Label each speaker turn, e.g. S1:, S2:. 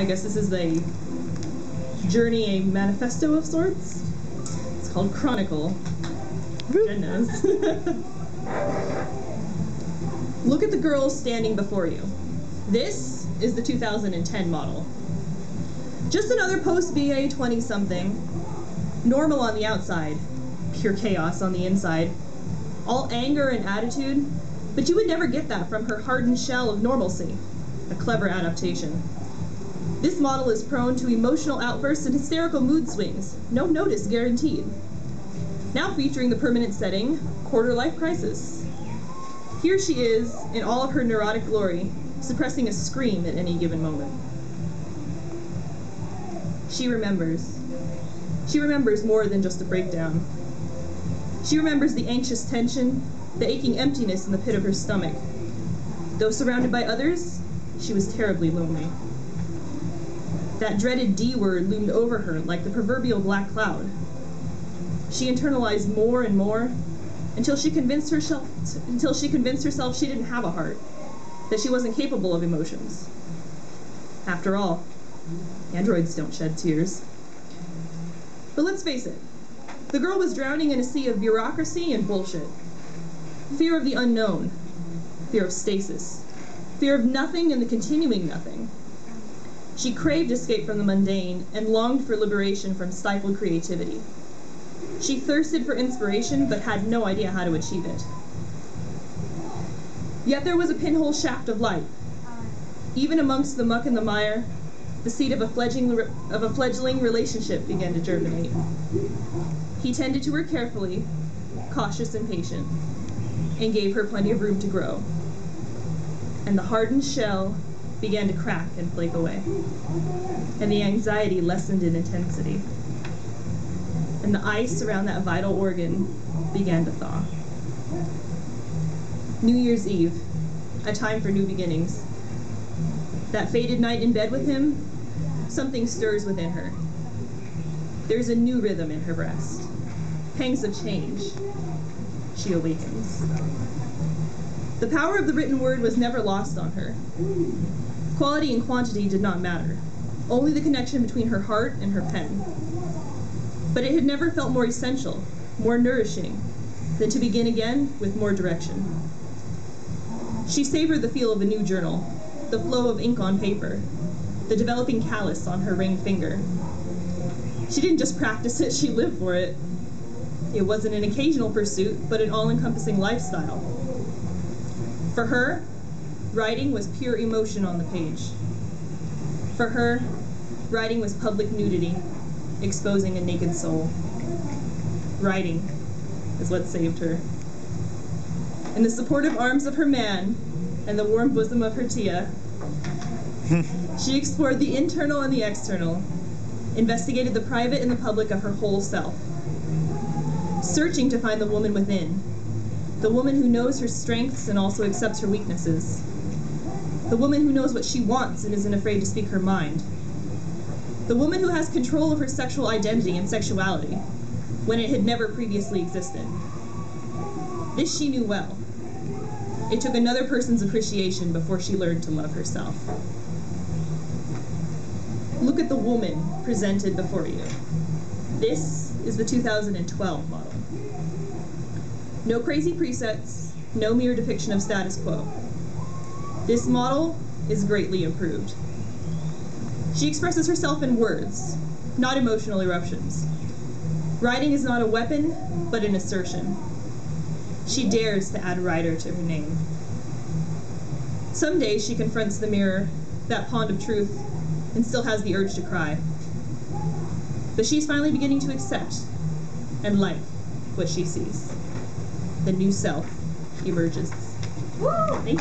S1: I guess this is a journey, a manifesto of sorts. It's called Chronicle. Goodness. Look at the girl standing before you. This is the 2010 model. Just another post-BA 20-something. Normal on the outside, pure chaos on the inside. All anger and attitude, but you would never get that from her hardened shell of normalcy. A clever adaptation. This model is prone to emotional outbursts and hysterical mood swings. No notice guaranteed. Now featuring the permanent setting, quarter-life crisis. Here she is, in all of her neurotic glory, suppressing a scream at any given moment. She remembers. She remembers more than just a breakdown. She remembers the anxious tension, the aching emptiness in the pit of her stomach. Though surrounded by others, she was terribly lonely. That dreaded D word loomed over her like the proverbial black cloud. She internalized more and more until she convinced herself she didn't have a heart, that she wasn't capable of emotions. After all, androids don't shed tears. But let's face it, the girl was drowning in a sea of bureaucracy and bullshit. Fear of the unknown, fear of stasis, fear of nothing and the continuing nothing. She craved escape from the mundane and longed for liberation from stifled creativity. She thirsted for inspiration but had no idea how to achieve it. Yet there was a pinhole shaft of light. Even amongst the muck and the mire, the seed of a fledgling relationship began to germinate. He tended to her carefully, cautious and patient, and gave her plenty of room to grow. And the hardened shell began to crack and flake away, and the anxiety lessened in intensity, and the ice around that vital organ began to thaw. New Year's Eve, a time for new beginnings. That fated night in bed with him, something stirs within her. There's a new rhythm in her breast. Pangs of change. She awakens. The power of the written word was never lost on her. Quality and quantity did not matter, only the connection between her heart and her pen. But it had never felt more essential, more nourishing, than to begin again with more direction. She savored the feel of a new journal, the flow of ink on paper, the developing callus on her ringed finger. She didn't just practice it, she lived for it. It wasn't an occasional pursuit, but an all-encompassing lifestyle. For her, writing was pure emotion on the page. For her, writing was public nudity, exposing a naked soul. Writing is what saved her. In the supportive arms of her man and the warm bosom of her Tia, she explored the internal and the external, investigated the private and the public of her whole self, searching to find the woman within, the woman who knows her strengths and also accepts her weaknesses, the woman who knows what she wants and isn't afraid to speak her mind, the woman who has control of her sexual identity and sexuality when it had never previously existed. This she knew well. It took another person's appreciation before she learned to love herself. Look at the woman presented before you. This is the 2012 model. No crazy presets, no mere depiction of status quo. This model is greatly improved. She expresses herself in words, not emotional eruptions. Writing is not a weapon, but an assertion. She dares to add writer to her name. Some days she confronts the mirror, that pond of truth, and still has the urge to cry. But she's finally beginning to accept and like what she sees. The new self emerges. Woo! Thank you.